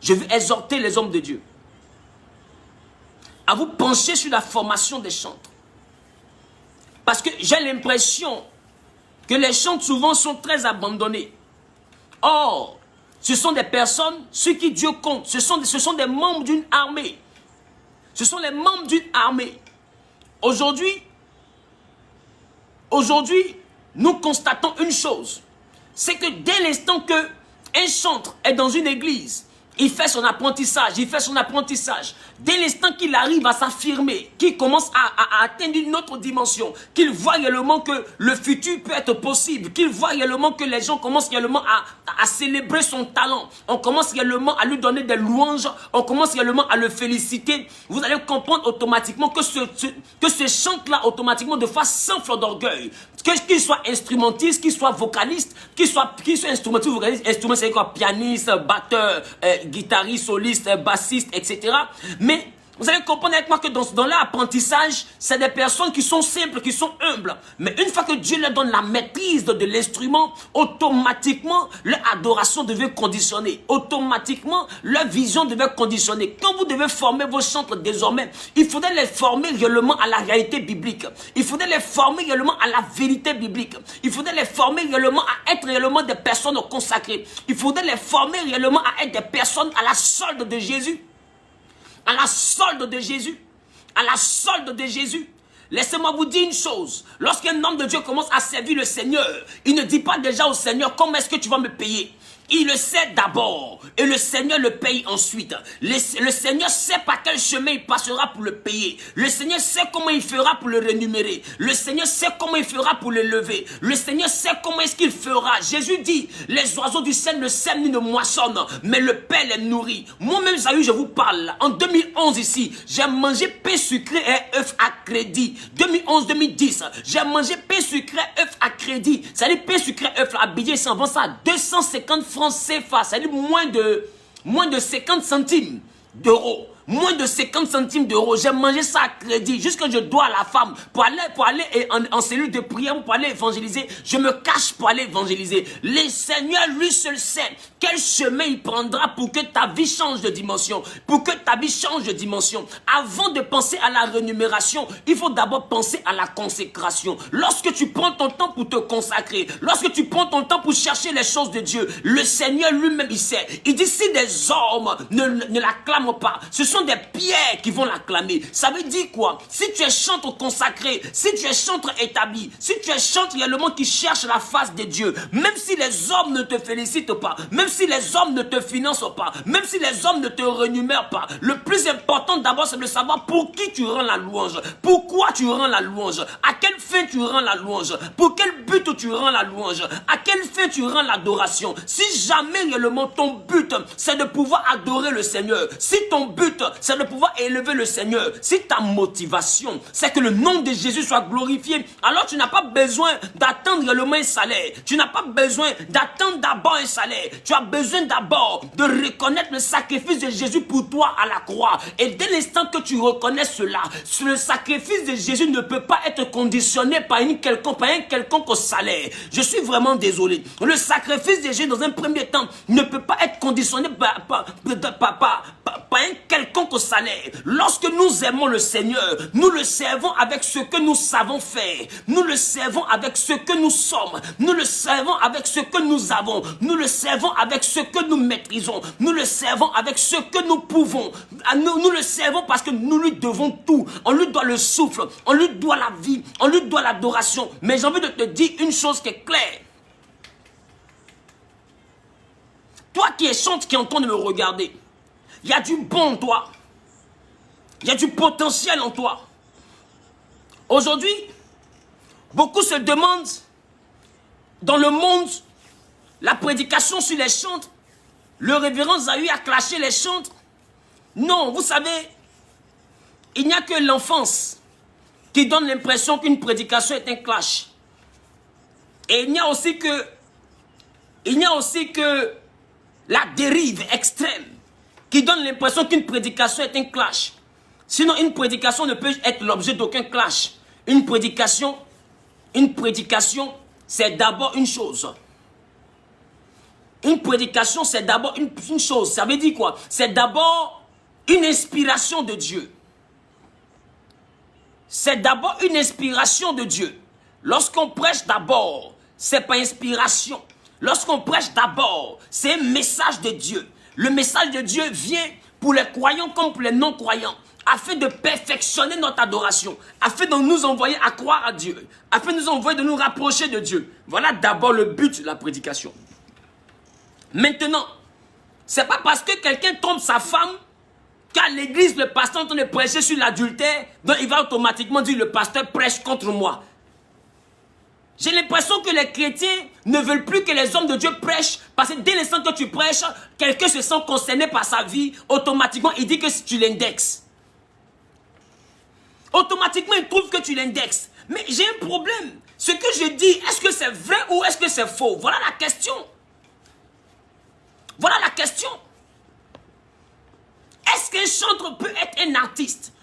Je veux exhorter les hommes de Dieu à vous pencher sur la formation des chantres. Parce que j'ai l'impression que les chantres souvent sont très abandonnés. Or, ce sont des personnes, ceux qui Dieu compte, ce sont des membres d'une armée. Ce sont les membres d'une armée. Aujourd'hui, nous constatons une chose. C'est que dès l'instant qu'un chantre est dans une église, il fait son apprentissage, Dès l'instant qu'il arrive à s'affirmer, qu'il commence à atteindre une autre dimension, qu'il voit réellement que le futur peut être possible, qu'il voit réellement que les gens commencent réellement à célébrer son talent, on commence réellement à lui donner des louanges, on commence réellement à le féliciter, vous allez comprendre automatiquement que ce chant-là, automatiquement, de fois, s'enfle d'orgueil. Qu'il soit instrumentiste, qu'il soit vocaliste, qu'il soit instrumentiste, vocaliste, instrument c'est quoi, pianiste, batteur, guitariste, soliste, bassiste, etc. Mais vous allez comprendre avec moi que dans leur apprentissage, c'est des personnes qui sont simples, qui sont humbles. Mais une fois que Dieu leur donne la maîtrise de l'instrument, automatiquement, leur adoration devient conditionnée. Automatiquement, leur vision devient conditionnée. Quand vous devez former vos chantres désormais, il faudrait les former réellement à la réalité biblique. Il faudrait les former réellement à la vérité biblique. Il faudrait les former réellement à être réellement des personnes consacrées. Il faudrait les former réellement à être des personnes à la solde de Jésus. À la solde de Jésus. À la solde de Jésus. Laissez-moi vous dire une chose. Lorsqu'un homme de Dieu commence à servir le Seigneur, il ne dit pas déjà au Seigneur, comment est-ce que tu vas me payer? Il le sait d'abord et le Seigneur le paye ensuite. Le Seigneur sait par quel chemin il passera pour le payer. Le Seigneur sait comment il fera pour le rémunérer. Le Seigneur sait comment il fera pour le lever. Le Seigneur sait comment est-ce qu'il fera. Jésus dit, les oiseaux du ciel ne sèment ni ne moissonnent, mais le Père les nourrit. Moi-même, je vous parle. En 2011 ici, j'ai mangé pain sucré et œufs à crédit. 2011-2010, j'ai mangé pain sucré et œufs à crédit. C'est-à-dire pain sucré et œufs à billet, ils s'en vendent ça à 250 francs CFA, c'est-à-dire moins de 50 centimes d'euros. Moins de 50 centimes d'euros. J'ai mangé ça à crédit. Jusqu'à je dois à la femme pour aller en cellule de prière, pour aller évangéliser. Je me cache pour aller évangéliser. Le Seigneur, lui seul sait quel chemin il prendra pour que ta vie change de dimension. Pour que ta vie change de dimension. Avant de penser à la rémunération, il faut d'abord penser à la consécration. Lorsque tu prends ton temps pour te consacrer, lorsque tu prends ton temps pour chercher les choses de Dieu, le Seigneur lui-même, il sait. Il dit, si des hommes ne l'acclament pas, ce sont des pierres qui vont l'acclamer. Ça veut dire quoi? Si tu es chantre consacré, si tu es chantre établi, si tu es chantre réellement qui cherche la face de Dieu, même si les hommes ne te félicitent pas, même si les hommes ne te financent pas, même si les hommes ne te rémunèrent pas, le plus important d'abord c'est de savoir pour qui tu rends la louange, pourquoi tu rends la louange, à quelle fin tu rends la louange, pour quel but tu rends la louange, à quelle fin tu rends l'adoration. Si jamais réellement ton but c'est de pouvoir adorer le Seigneur, si ton but c'est de pouvoir élever le Seigneur, si ta motivation c'est que le nom de Jésus soit glorifié, alors tu n'as pas besoin d'attendre réellement un salaire, tu n'as pas besoin d'attendre d'abord un salaire, tu as besoin d'abord de reconnaître le sacrifice de Jésus pour toi à la croix. Et dès l'instant que tu reconnais cela, le sacrifice de Jésus ne peut pas être conditionné par un quelconque salaire. Je suis vraiment désolé. Le sacrifice de Jésus dans un premier temps ne peut pas être conditionné par un quelconque salaire. Lorsque nous aimons le Seigneur, nous le servons avec ce que nous savons faire. Nous le servons avec ce que nous sommes. Nous le servons avec ce que nous avons. Nous le servons avec ce que nous maîtrisons. Nous le servons avec ce que nous pouvons. Nous le servons parce que nous lui devons tout. On lui doit le souffle. On lui doit la vie. On lui doit l'adoration. Mais j'ai envie de te dire une chose qui est claire. Toi qui es chante, qui es en train de me regarder, il y a du bon en toi. Il y a du potentiel en toi. Aujourd'hui, beaucoup se demandent, dans le monde, la prédication sur les chantres, le révérend Zahu a clashé les chantres. Non, vous savez, il n'y a que l'enfance qui donne l'impression qu'une prédication est un clash. Et il n'y a aussi que la dérive extrême qui donne l'impression qu'une prédication est un clash. Sinon, une prédication ne peut être l'objet d'aucun clash. Une prédication, c'est d'abord une chose. Une prédication, c'est d'abord une chose. Ça veut dire quoi? C'est d'abord une inspiration de Dieu. C'est d'abord une inspiration de Dieu. Lorsqu'on prêche d'abord, c'est pas inspiration. Lorsqu'on prêche d'abord, c'est un message de Dieu. Le message de Dieu vient pour les croyants comme pour les non-croyants, afin de perfectionner notre adoration, afin de nous envoyer à croire à Dieu, afin de nous envoyer de nous rapprocher de Dieu. Voilà d'abord le but de la prédication. Maintenant, c'est pas parce que quelqu'un trompe sa femme qu'à l'église, le pasteur est en train de prêcher sur l'adultère, donc il va automatiquement dire le pasteur prêche contre moi. J'ai l'impression que les chrétiens ne veulent plus que les hommes de Dieu prêchent, parce que dès l'instant que tu prêches, quelqu'un se sent concerné par sa vie, automatiquement il dit que tu l'indexes. Automatiquement il trouve que tu l'indexes. Mais j'ai un problème. Ce que je dis, est-ce que c'est vrai ou est-ce que c'est faux? Voilà la question. Voilà la question. Est-ce qu'un chanteur peut être un artiste?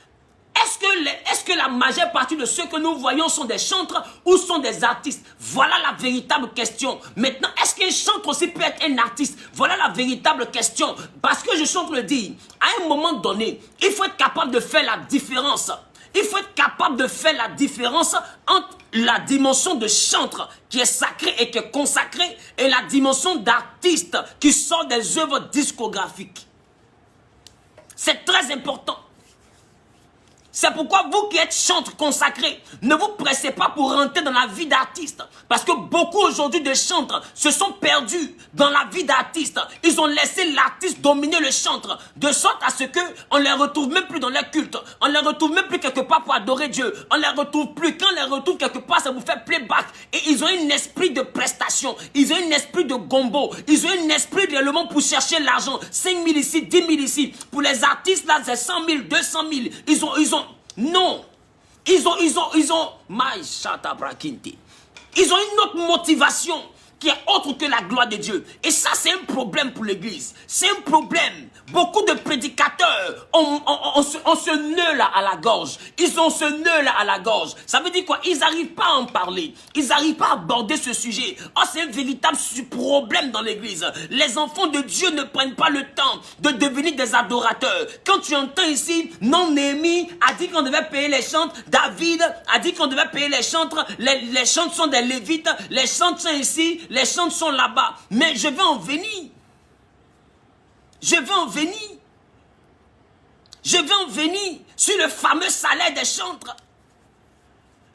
Est-ce que la majeure partie de ceux que nous voyons sont des chantres ou sont des artistes? Voilà la véritable question. Maintenant, est-ce qu'un chantre aussi peut être un artiste? Voilà la véritable question. Parce que je suis en train de dire, à un moment donné, il faut être capable de faire la différence. Il faut être capable de faire la différence entre la dimension de chantre qui est sacrée et qui est consacrée et la dimension d'artiste qui sort des œuvres discographiques. C'est très important. C'est pourquoi vous qui êtes chantres consacrés, ne vous pressez pas pour rentrer dans la vie d'artiste. Parce que beaucoup aujourd'hui de chantres se sont perdus dans la vie d'artiste. Ils ont laissé l'artiste dominer le chantre. De sorte à ce qu'on ne les retrouve même plus dans leur culte. On ne les retrouve même plus quelque part pour adorer Dieu. On ne les retrouve plus. Quand on les retrouve quelque part, ça vous fait playback. Et ils ont un esprit de prestation. Ils ont un esprit de gombo. Ils ont un esprit réellement pour chercher l'argent. 5 000 ici, 10 000 ici. Pour les artistes, là, c'est 100 000, 200 000. Non, ils ont une autre motivation qui est autre que la gloire de Dieu. Et ça, c'est un problème pour l'église. C'est un problème. Beaucoup de prédicateurs ont ce nœud là à la gorge. Ils ont ce nœud là à la gorge. Ça veut dire quoi? Ils n'arrivent pas à en parler. Ils n'arrivent pas à aborder ce sujet. Oh, c'est un véritable problème dans l'église. Les enfants de Dieu ne prennent pas le temps de devenir des adorateurs. Quand tu entends ici, non, Néhémie a dit qu'on devait payer les chantres. David a dit qu'on devait payer les chantres. Les chantres sont des lévites. Les chantres sont ici. Les chantres sont là-bas. Mais je vais en venir. Je vais en venir. Je vais en venir sur le fameux salaire des chantres.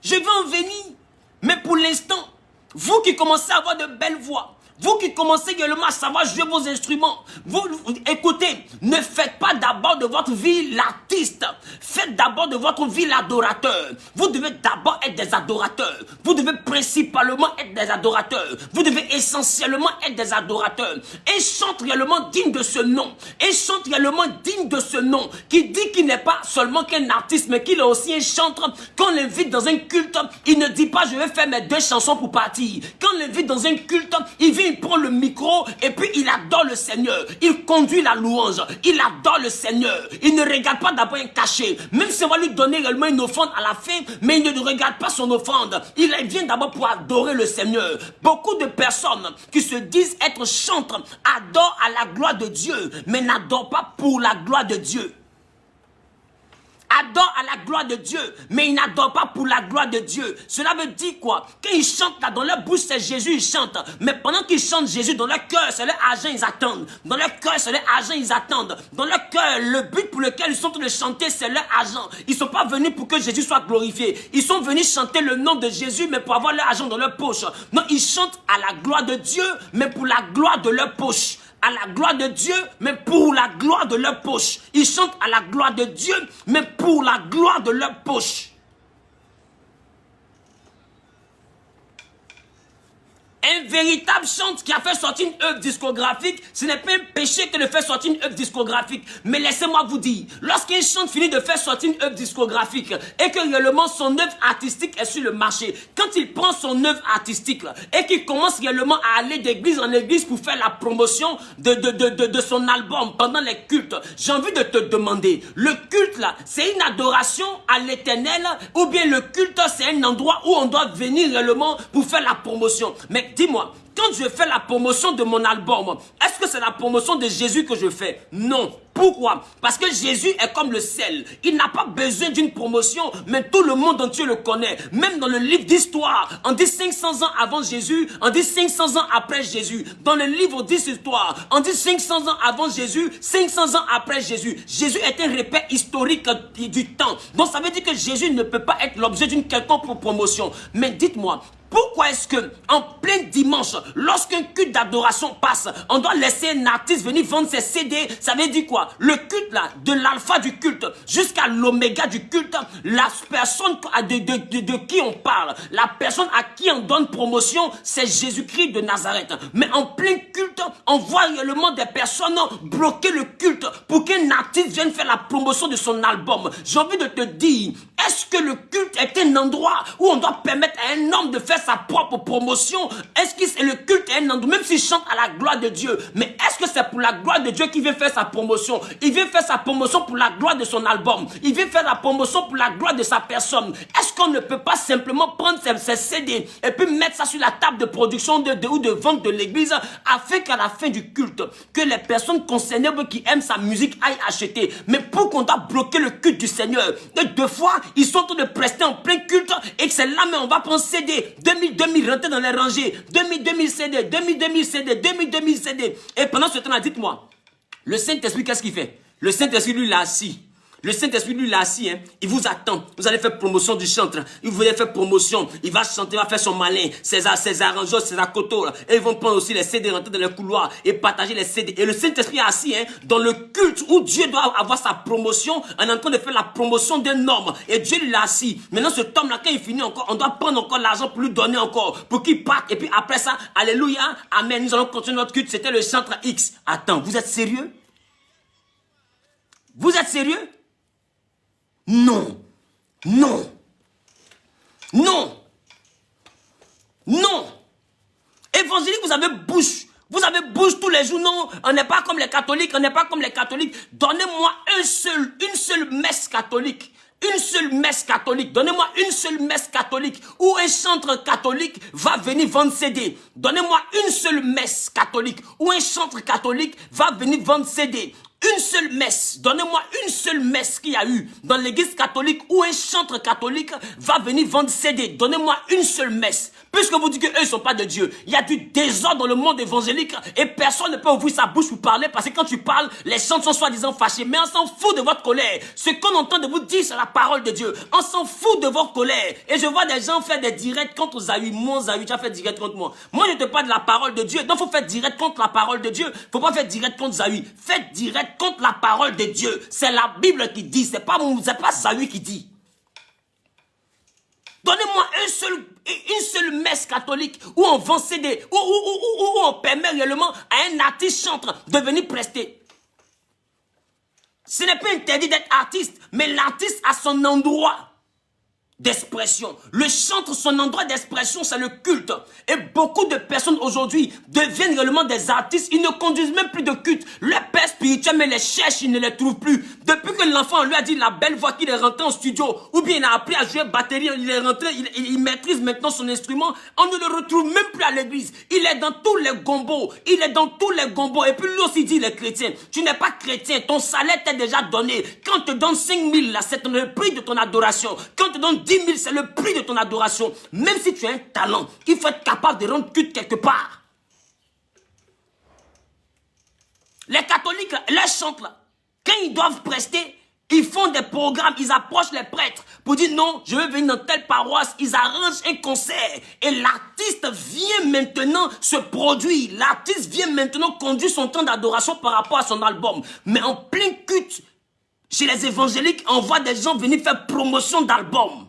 Je vais en venir. Mais pour l'instant, vous qui commencez à avoir de belles voix, vous qui commencez également à savoir jouer vos instruments, vous écoutez, ne faites pas d'abord de votre vie l'artiste. Faites d'abord de votre vie l'adorateur. Vous devez d'abord être des adorateurs. Vous devez principalement être des adorateurs. Vous devez essentiellement être des adorateurs. Un chante réellement digne de ce nom. Un chante réellement digne de ce nom. Qui dit qu'il n'est pas seulement qu'un artiste, mais qu'il est aussi un chanteur. Quand on l'invite dans un culte, il ne dit pas je vais faire mes 2 chansons pour partir. Quand on l'invite dans un culte, il vient, il prend le micro et puis il adore le Seigneur. Il conduit la louange. Il adore le Seigneur. Il ne regarde pas d'abord un cachet. Même si on va lui donner réellement une offrande à la fin, mais il ne regarde pas son offrande. Il vient d'abord pour adorer le Seigneur. Beaucoup de personnes qui se disent être chantres adorent à la gloire de Dieu, mais n'adorent pas pour la gloire de Dieu. Adore à la gloire de Dieu, mais ils n'adorent pas pour la gloire de Dieu. Cela veut dire quoi? Quand ils chantent là, dans leur bouche c'est Jésus, ils chantent. Mais pendant qu'ils chantent Jésus, dans leur cœur c'est leur argent, ils attendent. Dans leur cœur c'est leur argent, ils attendent. Dans leur cœur, le but pour lequel ils sont en train de chanter, c'est leur argent. Ils ne sont pas venus pour que Jésus soit glorifié. Ils sont venus chanter le nom de Jésus, mais pour avoir leur argent dans leur poche. Non, ils chantent à la gloire de Dieu, mais pour la gloire de leur poche. À la gloire de Dieu, mais pour la gloire de leur poche. Ils chantent à la gloire de Dieu, mais pour la gloire de leur poche. Un véritable chanteur qui a fait sortir une œuvre discographique, ce n'est pas un péché que de faire sortir une œuvre discographique. Mais laissez-moi vous dire, lorsqu'un chanteur finit de faire sortir une œuvre discographique et que réellement son œuvre artistique est sur le marché, quand il prend son œuvre artistique là, et qu'il commence réellement à aller d'église en église pour faire la promotion de son album pendant les cultes, j'ai envie de te demander, le culte là, c'est une adoration à l'Éternel ou bien le culte c'est un endroit où on doit venir réellement pour faire la promotion? Mais dis-moi, Quand je fais la promotion de mon album, est-ce que c'est la promotion de Jésus que je fais? Non. Pourquoi? Parce que Jésus est comme le sel. Il n'a pas besoin d'une promotion, mais tout le monde entier le connaît. Même dans le livre d'histoire, on dit 500 ans avant Jésus, on dit 500 ans après Jésus. Dans le livre d'histoire, on dit 500 ans avant Jésus, 500 ans après Jésus. Jésus est un repère historique du temps. Donc ça veut dire que Jésus ne peut pas être l'objet d'une quelconque promotion. Mais dites-moi, pourquoi est-ce que en plein dimanche, lorsqu'un culte d'adoration passe, on doit laisser un artiste venir vendre ses CD? Ça veut dire quoi? Le culte là, de l'alpha du culte jusqu'à l'oméga du culte, la personne de qui on parle, la personne à qui on donne promotion, c'est Jésus-Christ de Nazareth. Mais en plein culte, on voit réellement des personnes bloquer le culte pour qu'un artiste vienne faire la promotion de son album. J'ai envie de te dire, est-ce que le culte est un endroit où on doit permettre à un homme de faire sa propre promotion? Est-ce que le culte est un endroit, même s'il chante à la gloire de Dieu, mais est-ce que c'est pour la gloire de Dieu qu'il vient faire sa promotion? Il vient faire sa promotion pour la gloire de son album. Il vient faire la promotion pour la gloire de sa personne. Est-ce qu'on ne peut pas simplement prendre ses CD et puis mettre ça sur la table de production ou de vente de l'église afin qu'à la fin du culte, que les personnes concernées qui aiment sa musique aillent acheter? Mais pour qu'on doit bloquer le culte du Seigneur, deux fois, ils sont en train de prester en plein culte et que c'est là, mais on va prendre CD, 2000 rentrer dans les rangées, 2000 CD, 2000 CD, 2000 CD. Et pendant ce temps-là, dites-moi, le Saint-Esprit, qu'est-ce qu'il fait? Le Saint-Esprit, lui, l'a assis. Le Saint-Esprit, lui, là, assis, hein, il vous attend. Vous allez faire promotion du chantre. Il vous allez faire promotion. Il va chanter, il va faire son malin. Ses arrangements, ses accotos, là. Et ils vont prendre aussi les CD, rentrer dans les couloirs et partager les CD. Et le Saint-Esprit est assis, hein, dans le culte où Dieu doit avoir sa promotion, en train de faire la promotion d'un homme. Et Dieu, lui, l'a assis. Maintenant, ce homme-là, quand il finit encore, on doit prendre encore l'argent pour lui donner encore, pour qu'il parte. Et puis après ça, alléluia, amen. Nous allons continuer notre culte. C'était le chantre X. Attends, vous êtes sérieux? Vous êtes sérieux? Non, non, non, non. Évangélique, vous avez bouche. Vous avez bouche tous les jours. Non, on n'est pas comme les catholiques, on n'est pas comme les catholiques. Donnez-moi une seule messe catholique. Une seule messe catholique. Donnez-moi une seule messe catholique où un chantre catholique va venir vendre CD. Donnez-moi une seule messe catholique où un chantre catholique va venir vendre CD. Une seule messe, donnez-moi une seule messe qu'il y a eu dans l'église catholique où un chantre catholique va venir vendre CD. Donnez-moi une seule messe. Puisque vous dites qu'eux ne sont pas de Dieu. Il y a du désordre dans le monde évangélique et personne ne peut ouvrir sa bouche pour parler parce que quand tu parles, les chantres sont soi-disant fâchés. Mais on s'en fout de votre colère. Ce qu'on entend de vous dire, c'est la parole de Dieu. On s'en fout de votre colère. Et je vois des gens faire des directs contre Zahü. Mon Zahü, tu as fait direct contre moi. Moi, je ne te parle de la parole de Dieu. Donc, il faut faire direct contre la parole de Dieu. Il ne faut pas faire direct contre Zahü. Faites direct contre la parole de Dieu. C'est la Bible qui dit. C'est pas Zahü qui dit. Donnez-moi une seule messe catholique où on vend CD, où on permet réellement à un artiste chantre de venir prester. Ce n'est pas interdit d'être artiste, mais l'artiste a son endroit d'expression. Le chantre, son endroit d'expression, c'est le culte. Et beaucoup de personnes aujourd'hui deviennent réellement des artistes. Ils ne conduisent même plus de culte. Leur père spirituel, mais les cherche, ils ne les trouvent plus. Depuis que l'enfant lui a dit la belle voix qu'il est rentré en studio, ou bien il a appris à jouer batterie, il est rentré, il maîtrise maintenant son instrument, on ne le retrouve même plus à l'église. Il est dans tous les gombos. Il est dans tous les gombos. Et puis lui aussi dit, les chrétiens, tu n'es pas chrétien, ton salaire t'est déjà donné. Quand on te donne 5 000, là, c'est le prix de ton adoration. Quand on te donne 10 000, c'est le prix de ton adoration. Même si tu as un talent, il faut être capable de rendre culte quelque part. Les catholiques, les chantent là, quand ils doivent prester, ils font des programmes, ils approchent les prêtres pour dire non, je veux venir dans telle paroisse. Ils arrangent un concert et l'artiste vient maintenant se produire. L'artiste vient maintenant conduire son temps d'adoration par rapport à son album. Mais en plein culte, chez les évangéliques, on voit des gens venir faire promotion d'albums.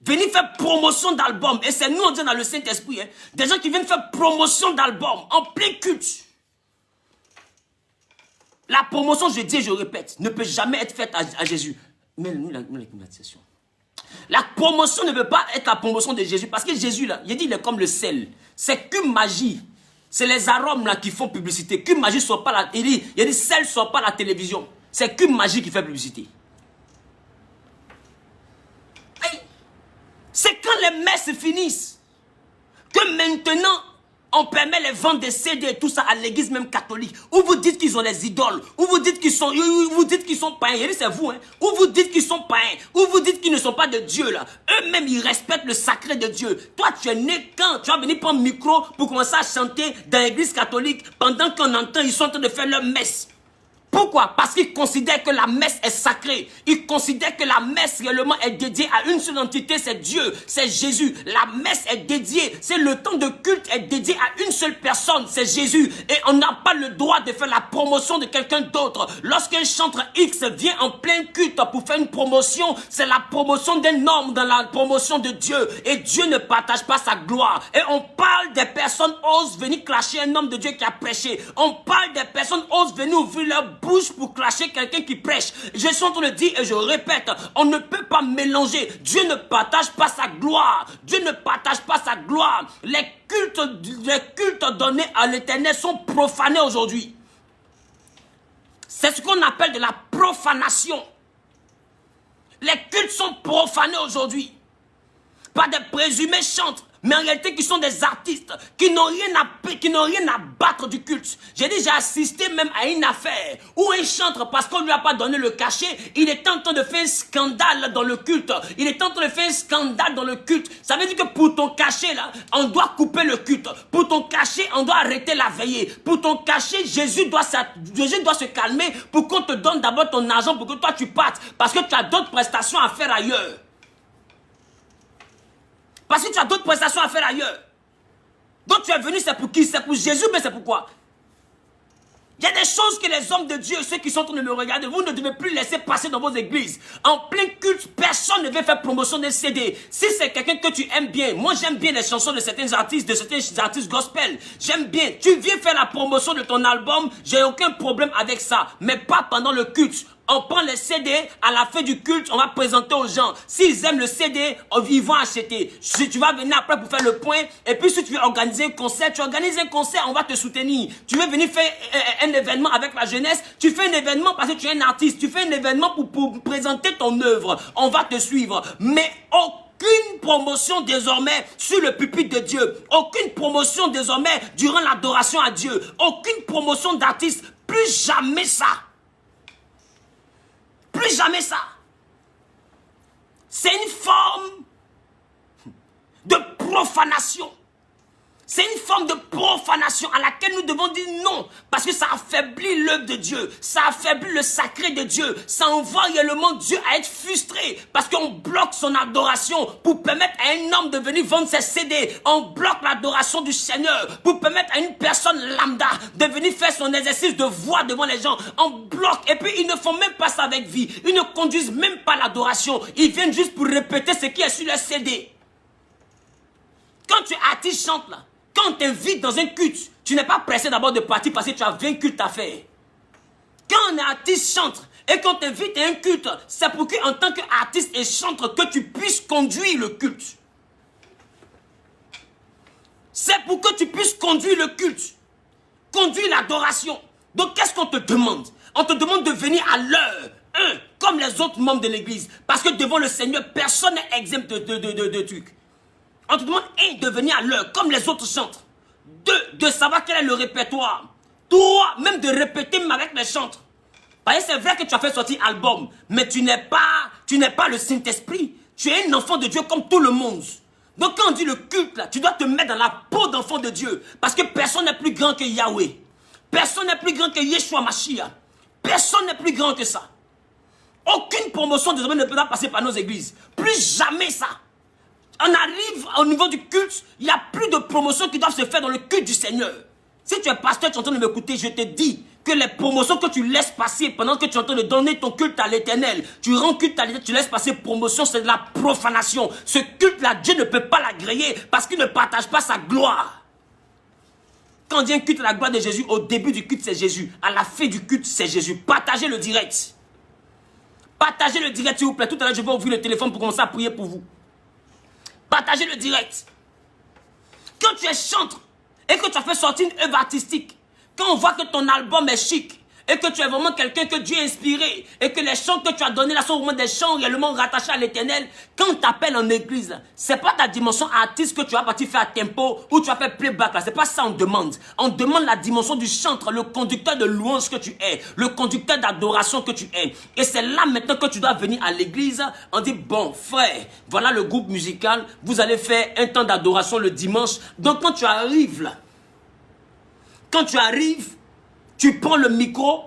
Venir faire promotion d'albums. Et c'est nous, on dit dans le Saint-Esprit. Hein, des gens qui viennent faire promotion d'albums en plein culte. La promotion, je dis et je répète, ne peut jamais être faite à Jésus. Mais la promotion ne peut pas être la promotion de Jésus. Parce que Jésus, là, il dit, il est comme le sel. C'est qu'une magie. C'est les arômes là qui font publicité. Qu'une magie ne sort pas la... Il dit, sel ne sort pas la télévision. C'est qu'une magie qui fait publicité. C'est quand les messes finissent. que maintenant, on permet les ventes des CD et tout ça à l'église même catholique. Où vous dites qu'ils ont les idoles. Où vous dites qu'ils sont, païens. Je dis c'est vous, hein. Où vous dites qu'ils sont païens. Où vous dites qu'ils ne sont pas de Dieu, là. Eux-mêmes, ils respectent le sacré de Dieu. Toi, tu es né quand? Tu vas venir prendre le micro pour commencer à chanter dans l'église catholique pendant qu'on entend, ils sont en train de faire leur messe. Pourquoi? Parce qu'ils considèrent que la messe est sacrée. Ils considèrent que la messe réellement est dédiée à une seule entité, c'est Dieu, c'est Jésus. La messe est dédiée, c'est le temps de culte est dédié à une seule personne, c'est Jésus. Et on n'a pas le droit de faire la promotion de quelqu'un d'autre. Lorsqu'un chanteur X vient en plein culte pour faire une promotion, c'est la promotion d'un homme dans la promotion de Dieu. Et Dieu ne partage pas sa gloire. Et on parle des personnes osent venir clasher un homme de Dieu qui a prêché. On parle des personnes osent venir ouvrir leur bouche pour clasher quelqu'un qui prêche. Je suis en train de dire et je répète, on ne peut pas mélanger. Dieu ne partage pas sa gloire. Dieu ne partage pas sa gloire. Les cultes donnés à l'Éternel sont profanés aujourd'hui. C'est ce qu'on appelle de la profanation. Les cultes sont profanés aujourd'hui par des présumés chantres, mais en réalité qui sont des artistes, qui n'ont rien à battre du culte. J'ai déjà assisté même à une affaire où un chantre, parce qu'on ne lui a pas donné le cachet, il est en train de faire un scandale dans le culte. Il est en train de faire un scandale dans le culte. Ça veut dire que pour ton cachet, là, on doit couper le culte. Pour ton cachet, on doit arrêter la veillée. Pour ton cachet, Jésus doit se calmer pour qu'on te donne d'abord ton argent pour que toi tu partes. Parce que tu as d'autres prestations à faire ailleurs. Parce que tu as d'autres prestations à faire ailleurs. Donc tu es venu, c'est pour qui? C'est pour Jésus, mais c'est pourquoi? Il y a des choses que les hommes de Dieu, ceux qui sont en train de me regarder, vous ne devez plus laisser passer dans vos églises. En plein culte, personne ne veut faire promotion des CD. Si c'est quelqu'un que tu aimes bien, moi j'aime bien les chansons de certains artistes gospel. J'aime bien. Tu viens faire la promotion de ton album, j'ai aucun problème avec ça. Mais pas pendant le culte. On prend les CD, à la fin du culte, on va présenter aux gens. S'ils aiment le CD, ils vont acheter. Si tu vas venir après pour faire le point, et puis si tu veux organiser un concert, tu organises un concert, on va te soutenir. Tu veux venir faire un événement avec la jeunesse, tu fais un événement parce que tu es un artiste, tu fais un événement pour présenter ton œuvre, on va te suivre. Mais aucune promotion désormais sur le pupitre de Dieu, aucune promotion désormais durant l'adoration à Dieu, aucune promotion d'artiste, plus jamais ça. Plus jamais ça. C'est une forme de profanation. C'est une forme de profanation à laquelle nous devons dire non. Parce que ça affaiblit l'œuvre de Dieu. Ça affaiblit le sacré de Dieu. Ça envoie réellement Dieu à être frustré. Parce qu'on bloque son adoration pour permettre à un homme de venir vendre ses CD. On bloque l'adoration du Seigneur pour permettre à une personne lambda de venir faire son exercice de voix devant les gens. On bloque. Et puis ils ne font même pas ça avec vie. Ils ne conduisent même pas l'adoration. Ils viennent juste pour répéter ce qui est sur le CD. Quand tu es artiste chante là, quand on t'invite dans un culte, tu n'es pas pressé d'abord de partir parce que tu as 20 cultes à faire. Quand on est artiste chantre et qu'on t'invite à un culte, c'est pour qu'en tant qu'artiste et chantre, que tu puisses conduire le culte. C'est pour que tu puisses conduire le culte, conduire l'adoration. Donc qu'est-ce qu'on te demande? On te demande de venir à l'heure, comme les autres membres de l'église. Parce que devant le Seigneur, personne n'est exempt de trucs. On te demande, de venir à l'heure, comme les autres chantres. 2, de savoir quel est le répertoire. 3, même de répéter même avec les chantres. Parce que c'est vrai que tu as fait sortir album, mais tu n'es pas le Saint-Esprit. Tu es un enfant de Dieu comme tout le monde. Donc quand on dit le culte, là, tu dois te mettre dans la peau d'enfant de Dieu. Parce que personne n'est plus grand que Yahweh. Personne n'est plus grand que Yeshua Mashiach. Personne n'est plus grand que ça. Aucune promotion désormais ne peut pas passer par nos églises. Plus jamais ça. On arrive au niveau du culte, il n'y a plus de promotions qui doivent se faire dans le culte du Seigneur. Si tu es pasteur, tu es en train de m'écouter, je te dis que les promotions que tu laisses passer pendant que tu es en train de donner ton culte à l'Éternel, tu rends culte à l'Éternel, tu laisses passer promotion, c'est de la profanation. Ce culte-là, Dieu ne peut pas l'agréer parce qu'il ne partage pas sa gloire. Quand on dit un culte à la gloire de Jésus, au début du culte, c'est Jésus. À la fin du culte, c'est Jésus. Partagez le direct. Partagez le direct, s'il vous plaît. Tout à l'heure, je vais ouvrir le téléphone pour commencer à prier pour vous. Partagez le direct. Quand tu es chantre et que tu as fait sortir une œuvre artistique, quand on voit que ton album est chic et que tu es vraiment quelqu'un que Dieu a inspiré, et que les chants que tu as donnés là sont vraiment des chants réellement rattachés à l'Éternel, quand on t'appelle en église, c'est pas ta dimension artiste que tu vas partir faire à tempo ou tu vas faire playback là, c'est pas ça on demande. On demande la dimension du chantre, le conducteur de louange que tu es, le conducteur d'adoration que tu es. Et c'est là maintenant que tu dois venir à l'église, on dit bon frère, voilà le groupe musical, vous allez faire un temps d'adoration le dimanche. Donc quand tu arrives là, tu prends le micro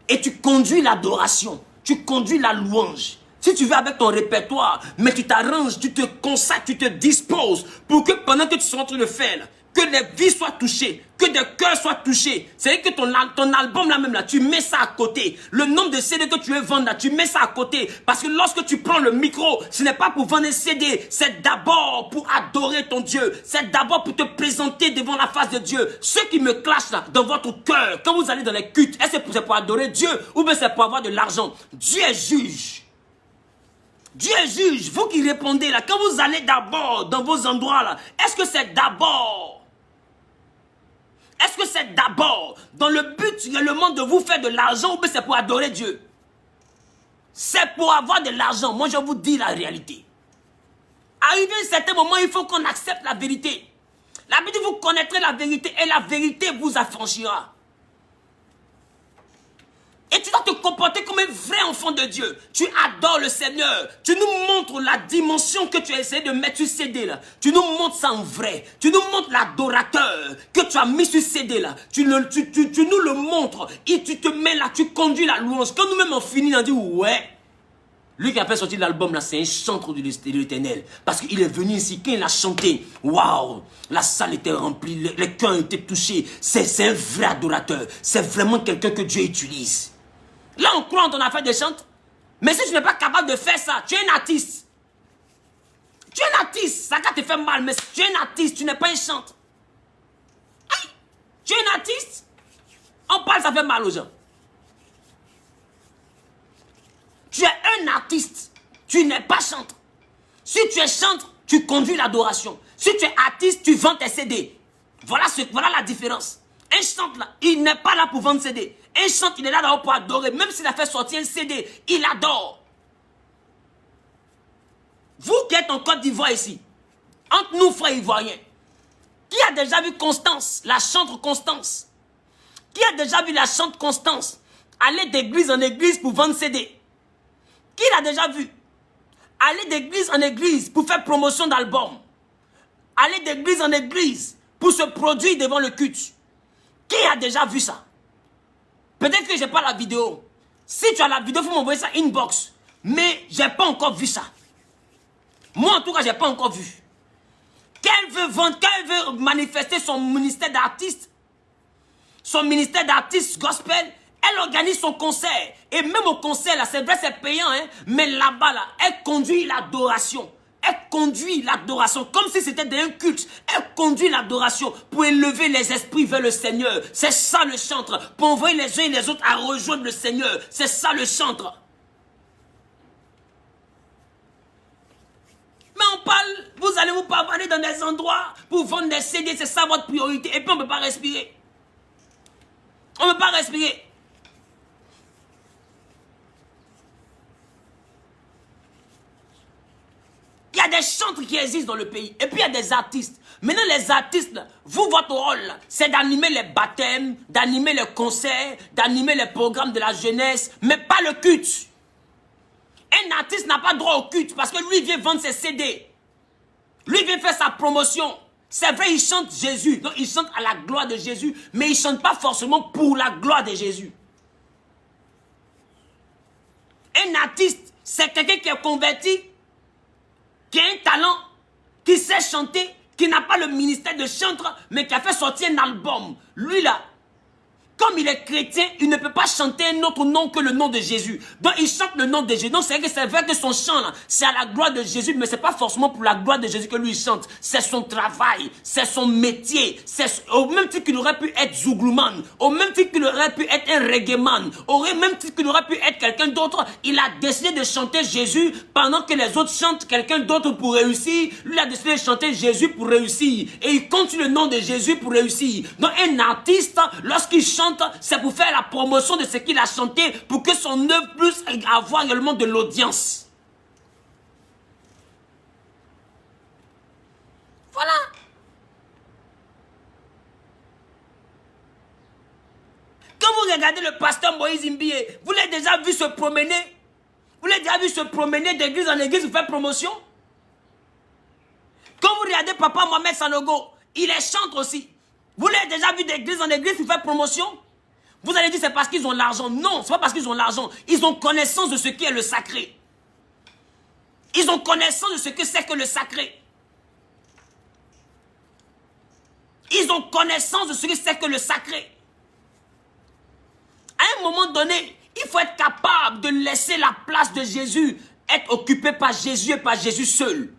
et tu conduis l'adoration, tu conduis la louange. Si tu veux avec ton répertoire, mais tu t'arranges, tu te consacres, tu te disposes pour que pendant que tu seras en train de faire, que les vies soient touchées, que des cœurs soient touchés. C'est-à-dire que ton album là même là, tu mets ça à côté. Le nombre de CD que tu veux vendre là, tu mets ça à côté. Parce que lorsque tu prends le micro, ce n'est pas pour vendre un CD, c'est d'abord pour adorer ton Dieu. C'est d'abord pour te présenter devant la face de Dieu. Ceux qui me clashent là, dans votre cœur, quand vous allez dans les cultes, est-ce que c'est pour adorer Dieu ou bien c'est pour avoir de l'argent? Dieu est juge. Dieu est juge. Vous qui répondez là, quand vous allez d'abord dans vos endroits là, est-ce que c'est d'abord? Est-ce que c'est d'abord dans le but réellement de vous faire de l'argent ou bien c'est pour adorer Dieu? C'est pour avoir de l'argent. Moi, je vous dis la réalité. Arrivé à un certain moment, il faut qu'on accepte la vérité. La Bible dit, vous connaîtrez la vérité et la vérité vous affranchira. Et tu dois te comporter comme un vrai enfant de Dieu. Tu adores le Seigneur. Tu nous montres la dimension que tu as essayé de mettre sur CD là. Tu nous montres ça en vrai. Tu nous montres l'adorateur que tu as mis sur CD là. Tu nous le montres. Et tu te mets là, tu conduis la louange. Quand nous-mêmes on finit, on dit ouais. Lui qui a fait sortir l'album là, c'est un chantre de l'Éternel. Parce qu'il est venu ici, quand il a chanté, waouh, la salle était remplie, les cœurs étaient touchés. C'est un vrai adorateur. C'est vraiment quelqu'un que Dieu utilise. Là, on croit en ton affaire de chante. Mais si tu n'es pas capable de faire ça, tu es un artiste. Tu es un artiste. Ça te fait mal, mais tu es un artiste, tu n'es pas un chante. Aïe, tu es un artiste. On parle, ça fait mal aux gens. Tu es un artiste. Tu n'es pas chantre. Si tu es chantre, tu conduis l'adoration. Si tu es artiste, tu vends tes CD. Voilà la différence. Un chantre là, il n'est pas là pour vendre CD. Un chantre, il est là d'abord pour adorer. Même s'il a fait sortir un CD, il adore. Vous qui êtes en Côte d'Ivoire ici, entre nous frères ivoiriens, qui a déjà vu Constance, la chantre Constance? Qui a déjà vu la chante Constance aller d'église en église pour vendre CD? Qui l'a déjà vu? Aller d'église en église pour faire promotion d'albums. Aller d'église en église pour se produire devant le culte. Qui a déjà vu ça? Peut-être que je n'ai pas la vidéo. Si tu as la vidéo, il faut m'envoyer ça inbox. Mais je n'ai pas encore vu ça. Moi, en tout cas, je n'ai pas encore vu. Qu'elle veut vendre, qu'elle veut manifester son ministère d'artiste, son ministère d'artiste gospel, elle organise son concert. Et même au concert, là, c'est vrai, c'est payant, hein, mais là-bas, là, elle conduit l'adoration. Elle conduit l'adoration comme si c'était un culte. Elle conduit l'adoration pour élever les esprits vers le Seigneur. C'est ça le chantre. Pour envoyer les uns et les autres à rejoindre le Seigneur. C'est ça le chantre. Mais on parle, vous allez vous pavaner dans des endroits pour vendre des CD. C'est ça votre priorité. Et puis on ne peut pas respirer. On ne peut pas respirer. Il y a des chantres qui existent dans le pays. Et puis il y a des artistes. Maintenant les artistes, vous, votre rôle, c'est d'animer les baptêmes, d'animer les concerts, d'animer les programmes de la jeunesse, mais pas le culte. Un artiste n'a pas droit au culte parce que lui il vient vendre ses CD. Lui il vient faire sa promotion. C'est vrai, il chante Jésus. Donc il chante à la gloire de Jésus, mais il ne chante pas forcément pour la gloire de Jésus. Un artiste, c'est quelqu'un qui est converti, qui a un talent, qui sait chanter, qui n'a pas le ministère de chantre, mais qui a fait sortir un album. Lui là, comme il est chrétien, il ne peut pas chanter un autre nom que le nom de Jésus. Donc il chante le nom de Jésus. Donc c'est vrai que son chant là, c'est à la gloire de Jésus, mais c'est pas forcément pour la gloire de Jésus que lui il chante. C'est son travail, c'est son métier. C'est au même titre qu'il aurait pu être Zouglouman, au même titre qu'il aurait pu être un reggaeman, au même titre qu'il aurait pu être quelqu'un d'autre. Il a décidé de chanter Jésus pendant que les autres chantent quelqu'un d'autre pour réussir. Lui a décidé de chanter Jésus pour réussir. Et il continue le nom de Jésus pour réussir. Donc un artiste, lorsqu'il chante chante, c'est pour faire la promotion de ce qu'il a chanté, pour que son œuvre puisse avoir également de l'audience. Voilà. Quand vous regardez le pasteur Moïse Imbie, vous l'avez déjà vu se promener? Vous l'avez déjà vu se promener d'église en église pour faire promotion? Quand vous regardez Papa Mohamed Sanogo, il est chantre aussi. Vous l'avez déjà vu d'église en église pour faire promotion? Vous allez dire c'est parce qu'ils ont l'argent. Non, c'est pas parce qu'ils ont l'argent. Ils ont connaissance de ce qui est le sacré. Ils ont connaissance de ce que c'est que le sacré. Ils ont connaissance de ce que c'est que le sacré. À un moment donné, il faut être capable de laisser la place de Jésus être occupée par Jésus et par Jésus seul.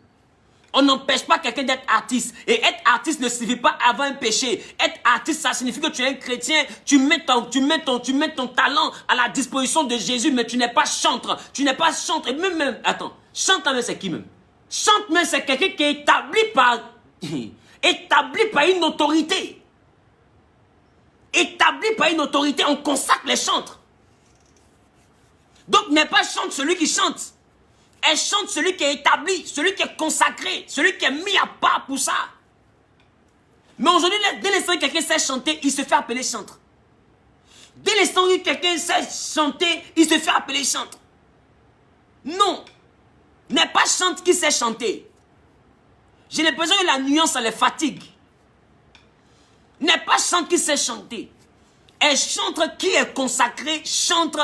On n'empêche pas quelqu'un d'être artiste. Et être artiste ne signifie pas avoir un péché. Être artiste, ça signifie que tu es un chrétien. Tu mets ton talent à la disposition de Jésus, mais tu n'es pas chantre. Tu n'es pas chantre. Et même, attends, chantre, c'est qui même? Chante, c'est quelqu'un qui est établi par une autorité. Établi par une autorité, on consacre les chantres. Donc, n'est pas chante celui qui chante. Elle chante celui qui est établi, celui qui est consacré, celui qui est mis à part pour ça. Mais aujourd'hui, dès l'instant que quelqu'un sait chanter, il se fait appeler chantre. Dès l'instant que quelqu'un sait chanter, il se fait appeler chantre. Non, n'est pas chante qui sait chanter. J'ai l'impression que la nuance, ça les fatigue. N'est pas chante qui sait chanter. Elle chante qui est consacré, chante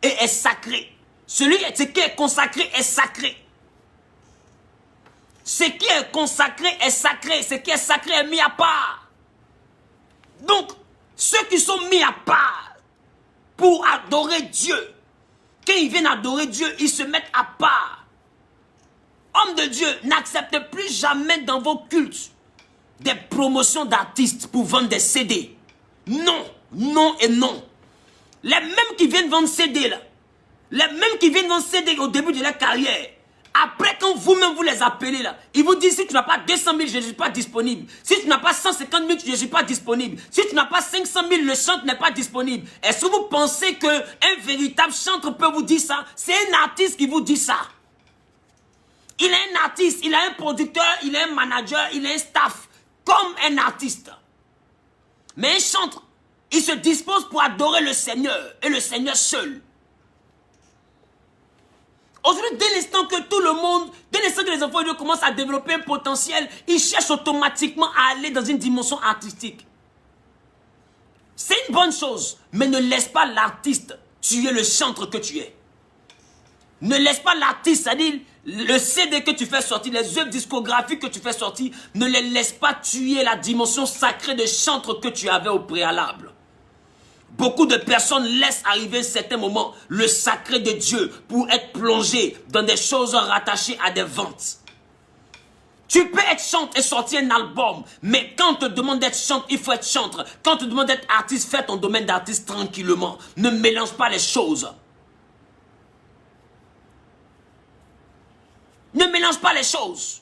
et est sacré. Ce qui est consacré est sacré. Ce qui est consacré est sacré. Ce qui est sacré est mis à part. Donc, ceux qui sont mis à part pour adorer Dieu, quand ils viennent adorer Dieu, ils se mettent à part. Hommes de Dieu, n'acceptez plus jamais dans vos cultes des promotions d'artistes pour vendre des CD. Non, non et non. Les mêmes qui viennent vendre CD là, les mêmes qui viennent vendre CD au début de leur carrière, après quand vous-même vous les appelez là, ils vous disent si tu n'as pas 200 000, je ne suis pas disponible. Si tu n'as pas 150 000, je ne suis pas disponible. Si tu n'as pas 500 000, le chantre n'est pas disponible. Est-ce que vous pensez qu'un véritable chantre peut vous dire ça? C'est un artiste qui vous dit ça. Il est un artiste, il a un producteur, il est un manager, il est un staff, comme un artiste. Mais un chantre, il se dispose pour adorer le Seigneur, et le Seigneur seul. Aujourd'hui, dès l'instant que tout le monde, dès l'instant que les enfants de Dieu commencent à développer un potentiel, ils cherchent automatiquement à aller dans une dimension artistique. C'est une bonne chose, mais ne laisse pas l'artiste tuer le chantre que tu es. Ne laisse pas l'artiste, c'est-à-dire le CD que tu fais sortir, les œuvres discographiques que tu fais sortir, ne les laisse pas tuer la dimension sacrée de chantre que tu avais au préalable. Beaucoup de personnes laissent arriver à un certain moment le sacré de Dieu pour être plongé dans des choses rattachées à des ventes. Tu peux être chantre et sortir un album, mais quand on te demande d'être chantre, il faut être chantre. Quand on te demande d'être artiste, fais ton domaine d'artiste tranquillement. Ne mélange pas les choses. Ne mélange pas les choses.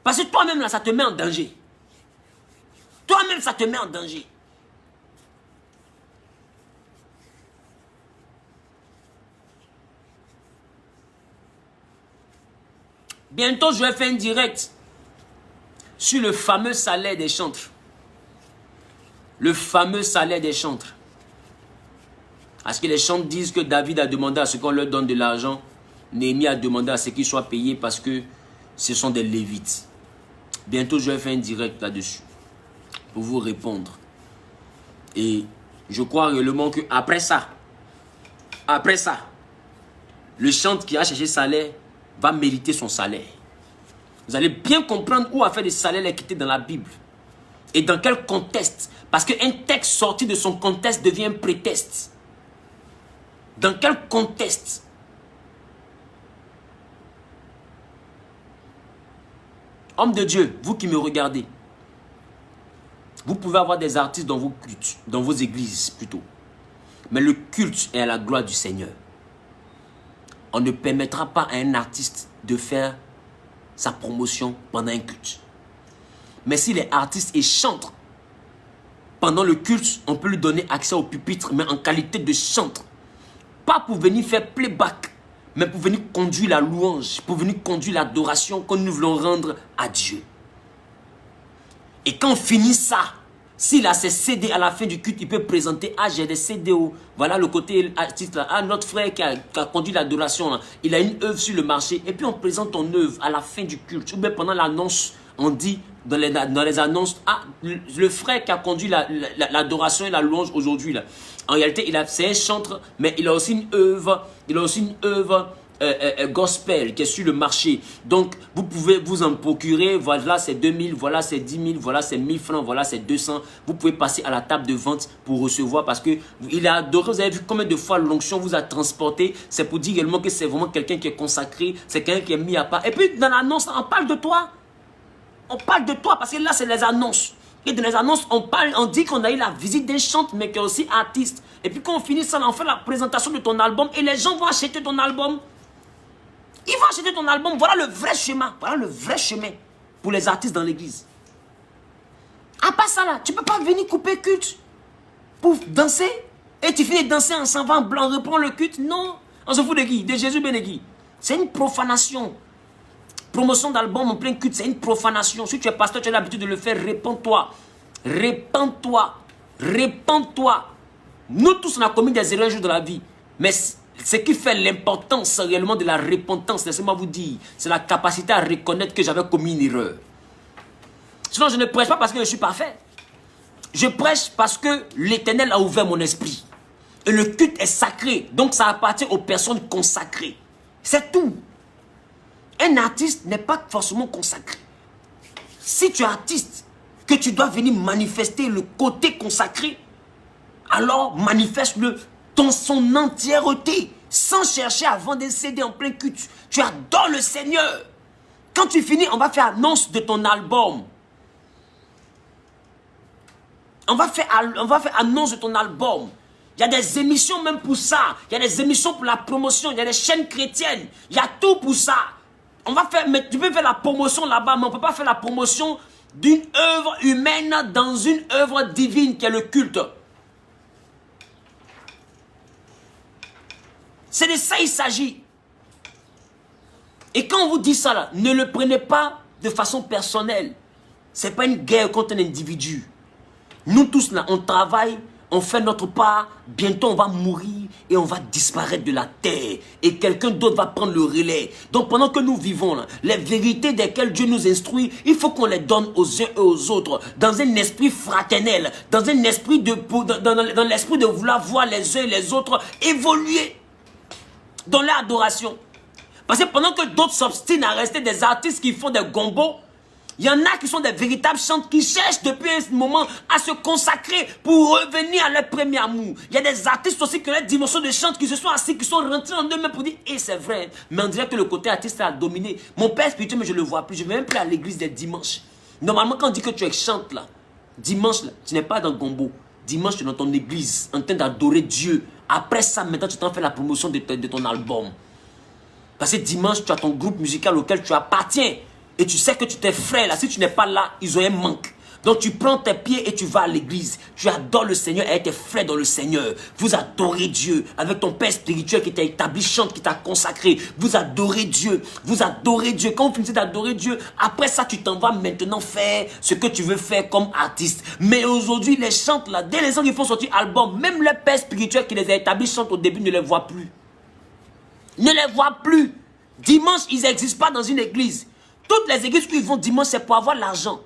Parce que toi-même là, ça te met en danger. Toi-même, ça te met en danger. Bientôt, je vais faire un direct sur le fameux salaire des chantres. Le fameux salaire des chantres. Parce que les chantres disent que David a demandé à ce qu'on leur donne de l'argent. Néhémie a demandé à ce qu'ils soient payés parce que ce sont des Lévites. Bientôt, je vais faire un direct là-dessus pour vous répondre. Et je crois réellement qu'après ça, le chantre qui a cherché salaire va mériter son salaire. Vous allez bien comprendre où a fait le salaire est quitté dans la Bible. Et dans quel contexte. Parce qu'un texte sorti de son contexte devient un prétexte. Dans quel contexte? Homme de Dieu, vous qui me regardez, vous pouvez avoir des artistes dans vos cultes, dans vos églises plutôt. Mais le culte est à la gloire du Seigneur. On ne permettra pas à un artiste de faire sa promotion pendant un culte. Mais si les artistes et chantent pendant le culte, on peut lui donner accès au pupitre, mais en qualité de chantre. Pas pour venir faire playback, mais pour venir conduire la louange, pour venir conduire l'adoration que nous voulons rendre à Dieu. Et quand on finit ça, s'il a ses CD à la fin du culte, il peut présenter, ah j'ai des CD, voilà le côté artiste là, ah notre frère qui a conduit l'adoration, il a une œuvre sur le marché, et puis on présente ton œuvre à la fin du culte, ou bien pendant l'annonce, on dit dans les annonces, ah le frère qui a conduit l'adoration et la louange aujourd'hui là, en réalité c'est un chantre, mais il a aussi une œuvre, gospel qui est sur le marché. Donc vous pouvez vous en procurer, voilà c'est 2000, voilà c'est 10 000, voilà c'est 1000 francs, voilà c'est 200. Vous pouvez passer à la table de vente pour recevoir, parce que il a adoré. Vous avez vu combien de fois l'onction vous a transporté. C'est pour dire également que c'est vraiment quelqu'un qui est consacré, c'est quelqu'un qui est mis à part. Et puis dans l'annonce on parle de toi, parce que là c'est les annonces. Et dans les annonces, on dit qu'on a eu la visite d'un chanteur, mais qui est aussi artiste. Et puis quand on finit ça, on fait la présentation de ton album et les gens vont acheter ton album. Ils vont acheter ton album. Voilà le vrai chemin. Voilà le vrai chemin pour les artistes dans l'église. À part ça là, tu ne peux pas venir couper culte pour danser. Et tu finis de danser, on s'en va en blanc, on reprend le culte. Non, on se fout de qui? De Jésus Bénégui. C'est une profanation. Promotion d'album en plein culte, c'est une profanation. Si tu es pasteur, tu as l'habitude de le faire, répands-toi. Répands-toi. Répands-toi. Nous tous, on a commis des erreurs de la vie. Mais ce qui fait l'importance réellement de la repentance, laissez-moi vous dire, c'est la capacité à reconnaître que j'avais commis une erreur. Sinon, je ne prêche pas parce que je suis parfait. Je prêche parce que l'Éternel a ouvert mon esprit. Et le culte est sacré. Donc, ça appartient aux personnes consacrées. C'est tout. Un artiste n'est pas forcément consacré. Si tu es artiste, que tu dois venir manifester le côté consacré, alors manifeste-le dans son entièreté, sans chercher à vendre des CD en plein culte. Tu adores le Seigneur. Quand tu finis, on va faire annonce de ton album. On va faire annonce de ton album. Il y a des émissions même pour ça. Il y a des émissions pour la promotion. Il y a des chaînes chrétiennes. Il y a tout pour ça. Mais tu peux faire la promotion là-bas, mais on ne peut pas faire la promotion d'une œuvre humaine dans une œuvre divine qui est le culte. C'est de ça il s'agit. Et quand on vous dit ça là, ne le prenez pas de façon personnelle. Ce n'est pas une guerre contre un individu. Nous tous là, on travaille, on fait notre part. Bientôt on va mourir et on va disparaître de la terre. Et quelqu'un d'autre va prendre le relais. Donc pendant que nous vivons là, les vérités desquelles Dieu nous instruit, il faut qu'on les donne aux uns et aux autres. Dans un esprit fraternel. Dans un esprit dans l'esprit de vouloir voir les uns et les autres évoluer dans l'adoration. Parce que pendant que d'autres s'obstinent à rester des artistes qui font des gombos, il y en a qui sont des véritables chanteurs qui cherchent depuis un moment à se consacrer pour revenir à leur premier amour. Il y a des artistes aussi qui ont une dimension de chant, qui se sont assis, qui sont rentrés en eux-mêmes pour dire « Eh, c'est vrai ». Mais on dirait que le côté artiste a dominé. Mon père spirituel, mais je ne le vois plus. Je ne vais même plus à l'église des dimanches. Normalement, quand on dit que tu es chante là, dimanche, là, tu n'es pas dans le gombo. Dimanche, tu es dans ton église, en train d'adorer Dieu. Après ça, maintenant, tu t'en fais la promotion de ton album. Parce que dimanche, tu as ton groupe musical auquel tu appartiens. Et tu sais que tes frères, là, si tu n'es pas là, ils ont un manque. Donc, tu prends tes pieds et tu vas à l'église. Tu adores le Seigneur avec tes frères dans le Seigneur. Vous adorez Dieu avec ton Père spirituel qui t'a établi, chante, qui t'a consacré. Vous adorez Dieu. Vous adorez Dieu. Quand vous finissez d'adorer Dieu, après ça, tu t'en vas maintenant faire ce que tu veux faire comme artiste. Mais aujourd'hui, les chantes, là, dès les gens qui font sortir album, même le Père spirituel qui les a établis chante au début, ne les voit plus. Ne les voit plus. Dimanche, ils n'existent pas dans une église. Toutes les églises où ils vont dimanche, c'est pour avoir l'argent.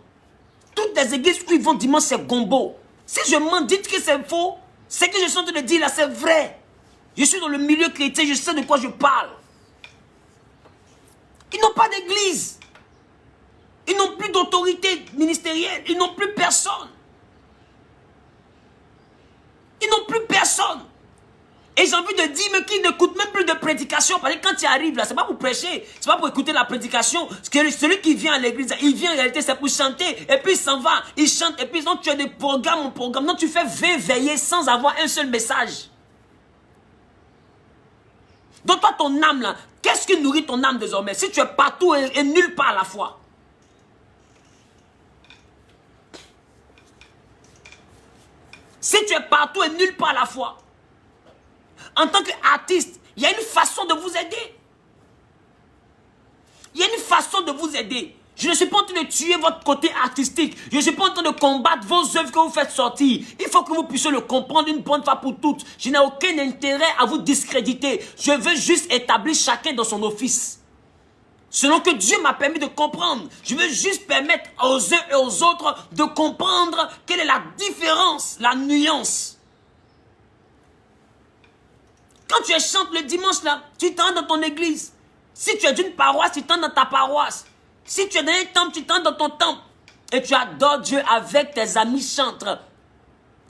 Toutes les églises où ils vont dimanche, c'est gombo. Si je m'en dis que c'est faux, ce que je suis en train de dire là, c'est vrai. Je suis dans le milieu chrétien, je sais de quoi je parle. Ils n'ont pas d'église. Ils n'ont plus d'autorité ministérielle. Ils n'ont plus personne. Ils n'ont plus personne. Et j'ai envie de dire, mais qui n'écoute même plus de prédication. Parce que quand tu arrives là, c'est pas pour prêcher, c'est pas pour écouter la prédication. Celui qui vient à l'église, il vient en réalité, c'est pour chanter. Et puis il s'en va, il chante. Et puis donc tu as des programmes en programme. Donc tu fais 20 veillées sans avoir un seul message. Donc toi, ton âme là, qu'est-ce qui nourrit ton âme désormais? Si tu es partout et nulle part à la fois. Si tu es partout et nulle part à la fois, en tant qu'artiste, il y a une façon de vous aider. Il y a une façon de vous aider. Je ne suis pas en train de tuer votre côté artistique. Je ne suis pas en train de combattre vos œuvres que vous faites sortir. Il faut que vous puissiez le comprendre une bonne fois pour toutes. Je n'ai aucun intérêt à vous discréditer. Je veux juste établir chacun dans son office. Selon que Dieu m'a permis de comprendre. Je veux juste permettre aux uns et aux autres de comprendre quelle est la différence, la nuance. Quand tu chantes le dimanche là, tu t'entres dans ton église. Si tu es d'une paroisse, tu t'entres dans ta paroisse. Si tu es dans un temple, tu t'entres dans ton temple. Et tu adores Dieu avec tes amis chantres.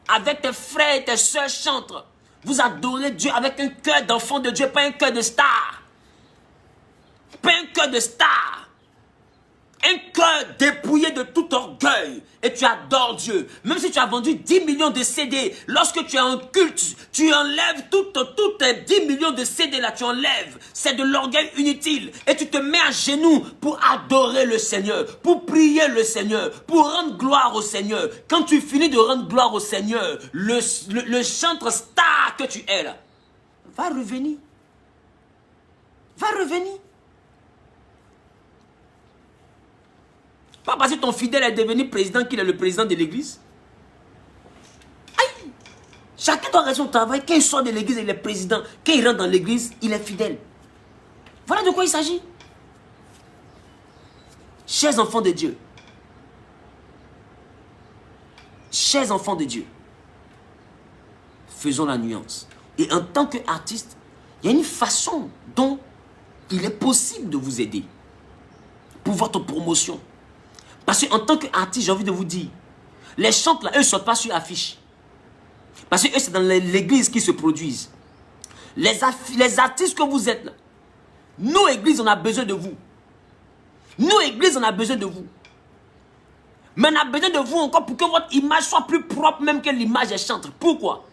Avec tes frères et tes soeurs chantres. Vous adorez Dieu avec un cœur d'enfant de Dieu, pas un cœur de star. Pas un cœur de star. Un cœur dépouillé de tout orgueil. Et tu adores Dieu. Même si tu as vendu 10 millions de CD, lorsque tu es en culte, tu enlèves toutes tes 10 millions de CD là, tu enlèves. C'est de l'orgueil inutile. Et tu te mets à genoux pour adorer le Seigneur, pour prier le Seigneur, pour rendre gloire au Seigneur. Quand tu finis de rendre gloire au Seigneur, le chanteur star que tu es là, va revenir. Va revenir. Pas parce que ton fidèle est devenu président qu'il est le président de l'église. Aïe! Chacun doit rester au travail. Quand il sort de l'église, il est président. Quand il rentre dans l'église, il est fidèle. Voilà de quoi il s'agit. Chers enfants de Dieu. Chers enfants de Dieu. Faisons la nuance. Et en tant qu'artiste, il y a une façon dont il est possible de vous aider. Pour votre promotion. Parce qu'en tant qu'artiste, j'ai envie de vous dire, les chants là, eux ne sortent pas sur affiche. Parce que eux, c'est dans l'église qu'ils se produisent. Les artistes que vous êtes là, nous, église, on a besoin de vous. Nous, église, on a besoin de vous. Mais on a besoin de vous encore pour que votre image soit plus propre même que l'image des chantres. Pourquoi?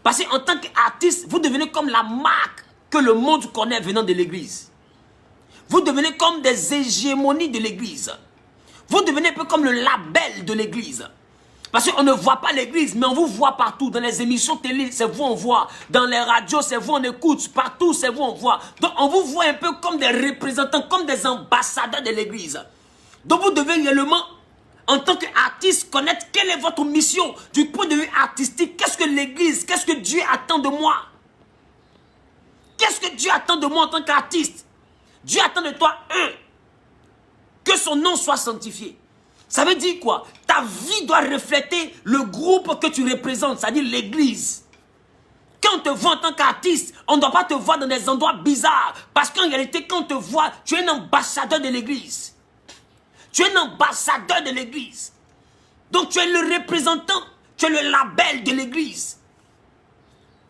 Parce qu'en tant qu'artiste, vous devenez comme la marque que le monde connaît venant de l'église. Vous devenez comme des hégémonies de l'église. Vous devenez un peu comme le label de l'église. Parce qu'on ne voit pas l'église, mais on vous voit partout. Dans les émissions télé, c'est vous on voit. Dans les radios, c'est vous on écoute. Partout, c'est vous on voit. Donc on vous voit un peu comme des représentants, comme des ambassadeurs de l'église. Donc vous devez réellement, en tant qu'artiste, connaître quelle est votre mission. Du point de vue artistique, qu'est-ce que l'église, qu'est-ce que Dieu attend de moi? Qu'est-ce que Dieu attend de moi en tant qu'artiste? Dieu attend de toi, que son nom soit sanctifié. Ça veut dire quoi? Ta vie doit refléter le groupe que tu représentes, c'est-à-dire l'église. Quand on te voit en tant qu'artiste, on ne doit pas te voir dans des endroits bizarres. Parce qu'en réalité, quand on te voit, tu es un ambassadeur de l'église. Tu es un ambassadeur de l'église. Donc tu es le représentant, tu es le label de l'église.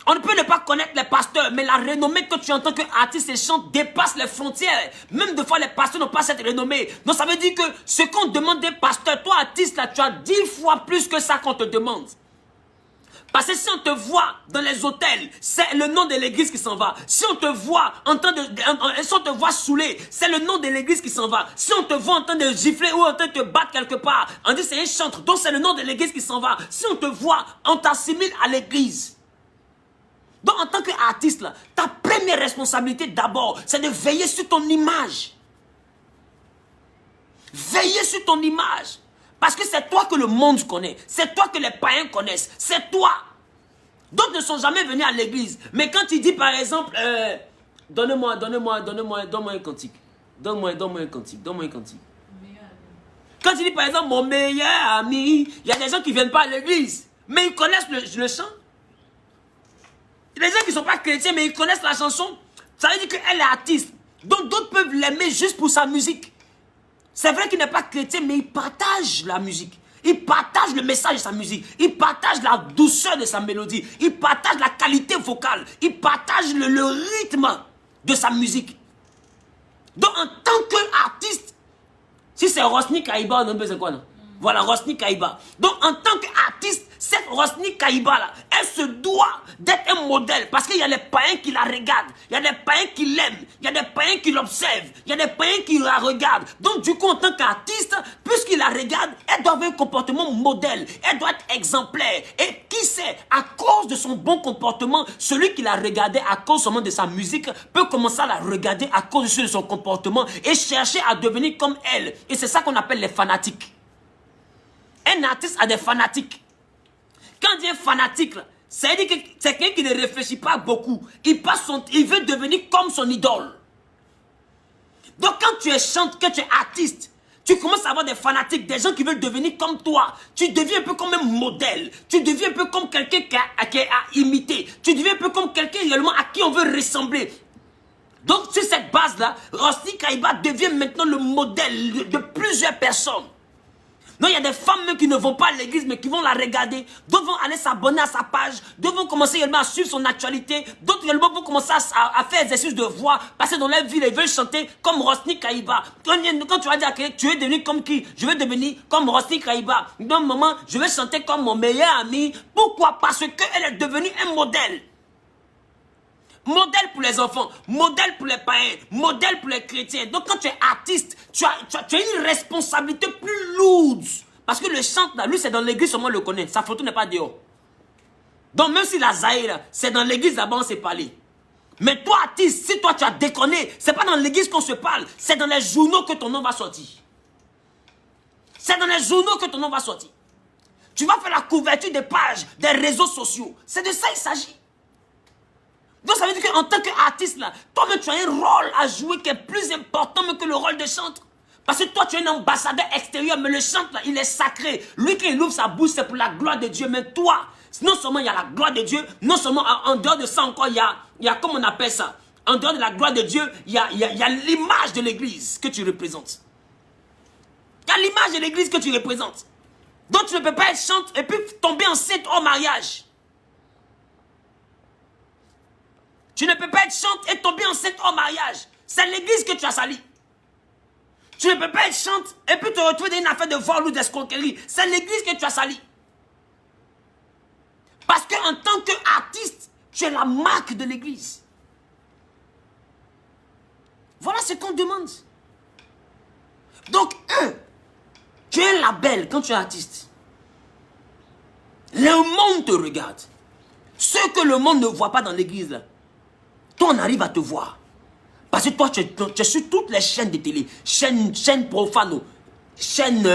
On ne peut ne pas connaître les pasteurs, mais la renommée que tu as en tant qu'artiste et chante dépasse les frontières. Même des fois, les pasteurs n'ont pas cette renommée. Donc, ça veut dire que ce qu'on demande des pasteurs, toi, artiste, là, tu as 10 fois plus que ça qu'on te demande. Parce que si on te voit dans les hôtels, c'est le nom de l'église qui s'en va. Si on te voit si on te voit saoulé, c'est le nom de l'église qui s'en va. Si on te voit en train de gifler ou en train de te battre quelque part, on dit c'est un chantre, donc c'est le nom de l'église qui s'en va. Si on te voit, on t'assimile à l'église. Donc, en tant qu'artiste, là, ta première responsabilité d'abord, c'est de veiller sur ton image. Veiller sur ton image. Parce que c'est toi que le monde connaît. C'est toi que les païens connaissent. C'est toi. D'autres ne sont jamais venus à l'église. Mais quand il dit, par exemple, donne-moi un cantique. Donne-moi un cantique. Quand il dit, par exemple, mon meilleur ami, il y a des gens qui ne viennent pas à l'église. Mais ils connaissent le chant. Il y a des gens qui ne sont pas chrétiens, mais ils connaissent la chanson. Ça veut dire qu'elle est artiste. Donc d'autres peuvent l'aimer juste pour sa musique. C'est vrai qu'il n'est pas chrétien, mais il partage la musique. Il partage le message de sa musique. Il partage la douceur de sa mélodie. Il partage la qualité vocale. Il partage le rythme de sa musique. Donc en tant qu'artiste, si c'est Rosny Kaïba, on ne sait quoi, non? Voilà, Rosny Kaïba. Donc, en tant qu'artiste, cette Rosny Kaïba là, elle se doit d'être un modèle. Parce qu'il y a les païens qui la regardent. Il y a des païens qui l'aiment. Il y a des païens qui l'observent. Il y a des païens qui la regardent. Donc, du coup, en tant qu'artiste, puisqu'il la regarde, elle doit avoir un comportement modèle. Elle doit être exemplaire. Et qui sait, à cause de son bon comportement, celui qui la regardait à cause seulement de sa musique peut commencer à la regarder à cause de son comportement et chercher à devenir comme elle. Et c'est ça qu'on appelle les fanatiques. Un artiste a des fanatiques. Quand on dit un fanatique, ça veut dire que c'est quelqu'un qui ne réfléchit pas beaucoup. Il veut devenir comme son idole. Donc quand tu es chanteur, que tu es artiste, tu commences à avoir des fanatiques, des gens qui veulent devenir comme toi. Tu deviens un peu comme un modèle. Tu deviens un peu comme quelqu'un qui a imité. Tu deviens un peu comme quelqu'un également à qui on veut ressembler. Donc sur cette base-là, Rosny Kaïba devient maintenant le modèle de plusieurs personnes. Non, il y a des femmes même qui ne vont pas à l'église, mais qui vont la regarder. D'autres vont aller s'abonner à sa page. D'autres vont commencer également à suivre son actualité. D'autres également vont commencer à faire exercice de voix. Passer dans leur ville et veulent chanter comme Rosny Kaïba. Quand tu vas dire à quelqu'un, tu veux devenir comme qui? Je veux devenir comme Rosny Kaïba. Donc, maman, je veux chanter comme mon meilleur ami. Pourquoi? Parce qu'elle est devenue un modèle. Modèle pour les enfants, modèle pour les païens, modèle pour les chrétiens. Donc quand tu es artiste, tu as une responsabilité plus lourde. Parce que le chant, là, lui c'est dans l'église, seulement le connaît. Sa photo n'est pas dehors. Donc même si la Zahir, c'est dans l'église là-bas on s'est parlé. Mais toi artiste, si toi tu as déconné, c'est pas dans l'église qu'on se parle, c'est dans les journaux que ton nom va sortir. C'est dans les journaux que ton nom va sortir. Tu vas faire la couverture des pages, des réseaux sociaux. C'est de ça il s'agit. Donc ça veut dire qu'en tant qu'artiste, là, toi-même tu as un rôle à jouer qui est plus important que le rôle de chanteur. Parce que toi tu es un ambassadeur extérieur, mais le chanteur là, il est sacré. Lui qui ouvre sa bouche, c'est pour la gloire de Dieu. Mais toi, non seulement il y a la gloire de Dieu, non seulement en dehors de ça encore, il y a comment on appelle ça? En dehors de la gloire de Dieu, il y a l'image de l'église que tu représentes. Il y a l'image de l'église que tu représentes. Donc tu ne peux pas être chanteur et puis tomber enceinte hors mariage. Tu ne peux pas être chante et tomber enceinte hors mariage. C'est l'église que tu as sali. Tu ne peux pas être chante et puis te retrouver dans une affaire de vol ou d'escroquerie. C'est l'église que tu as sali. Parce qu'en tant qu'artiste, tu es la marque de l'église. Voilà ce qu'on demande. Donc, tu es un label quand tu es artiste. Le monde te regarde. Ce que le monde ne voit pas dans l'église, là. Toi, on arrive à te voir. Parce que toi, tu es sur toutes les chaînes de télé. Chaîne profano. Chaîne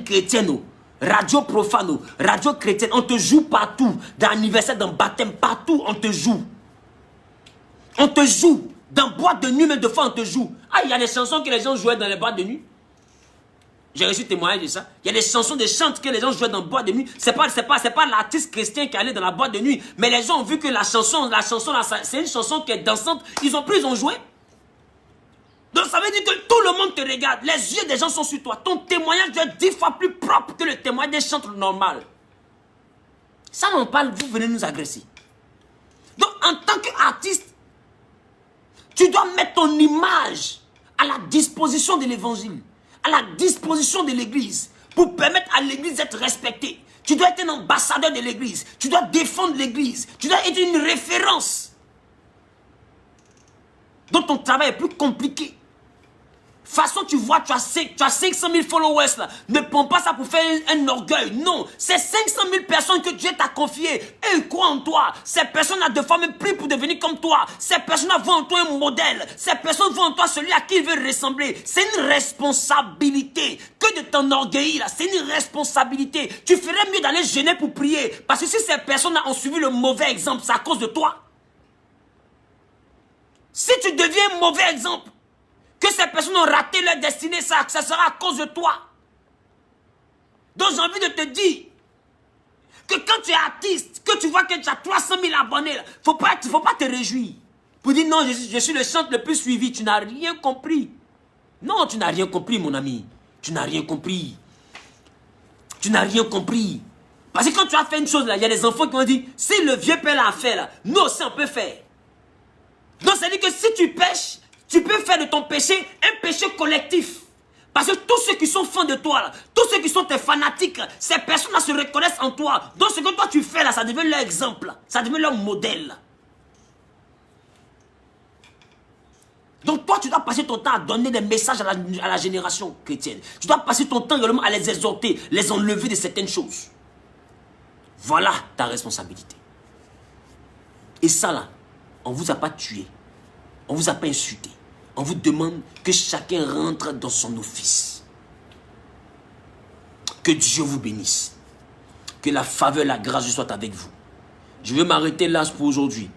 chrétienne. Radio profano. Radio chrétienne. On te joue partout. Dans l'anniversaire, dans le baptême, partout, on te joue. On te joue. Dans boîte de nuit, même de fois, on te joue. Ah, il y a des chansons que les gens jouaient dans les boîtes de nuit. J'ai reçu témoignage de ça. Il y a des chansons de chants que les gens jouaient dans la boîte de nuit. C'est pas l'artiste chrétien qui allait dans la boîte de nuit. Mais les gens ont vu que la chanson là, c'est une chanson qui est dansante. Ils ont joué. Donc ça veut dire que tout le monde te regarde. Les yeux des gens sont sur toi. Ton témoignage doit être 10 fois plus propre que le témoignage des chanteurs normaux. Ça on parle, vous venez nous agresser. Donc en tant qu'artiste, tu dois mettre ton image à la disposition de l'évangile. À la disposition de l'église, pour permettre à l'église d'être respectée. Tu dois être un ambassadeur de l'église, tu dois défendre l'église, tu dois être une référence. Donc ton travail est plus compliqué. De toute façon, tu vois, tu as 500 000 followers là. Ne prends pas ça pour faire un orgueil. Non, c'est 500 000 personnes que Dieu t'a confiées. Et ils croient en toi. Ces personnes-là, de fois même prient pour devenir comme toi. Ces personnes-là voient en toi un modèle. Ces personnes voient en toi celui à qui ils veulent ressembler. C'est une responsabilité. Que de t'enorgueillir là, c'est une responsabilité. Tu ferais mieux d'aller jeûner pour prier. Parce que si ces personnes-là ont suivi le mauvais exemple, c'est à cause de toi. Si tu deviens un mauvais exemple, que ces personnes ont raté leur destinée, ça sera à cause de toi. Donc j'ai envie de te dire que quand tu es artiste, que tu vois que tu as 300 000 abonnés, il ne faut pas te réjouir. Pour dire non, je suis le chanteur le plus suivi, tu n'as rien compris. Non, tu n'as rien compris mon ami. Tu n'as rien compris. Tu n'as rien compris. Parce que quand tu as fait une chose là, il y a des enfants qui vont dire, si le vieux père l'a fait là, nous aussi on peut faire. Donc ça veut dire que si tu pêches, tu peux faire de ton péché un péché collectif. Parce que tous ceux qui sont fans de toi, là, tous ceux qui sont tes fanatiques, ces personnes-là se reconnaissent en toi. Donc ce que toi tu fais là, ça devient leur exemple. Là. Ça devient leur modèle. Là. Donc toi tu dois passer ton temps à donner des messages à la génération chrétienne. Tu dois passer ton temps également à les exhorter, les enlever de certaines choses. Voilà ta responsabilité. Et ça là, on ne vous a pas tué. On ne vous a pas insulté. On vous demande que chacun rentre dans son office. Que Dieu vous bénisse. Que la faveur, la grâce soit avec vous. Je vais m'arrêter là pour aujourd'hui.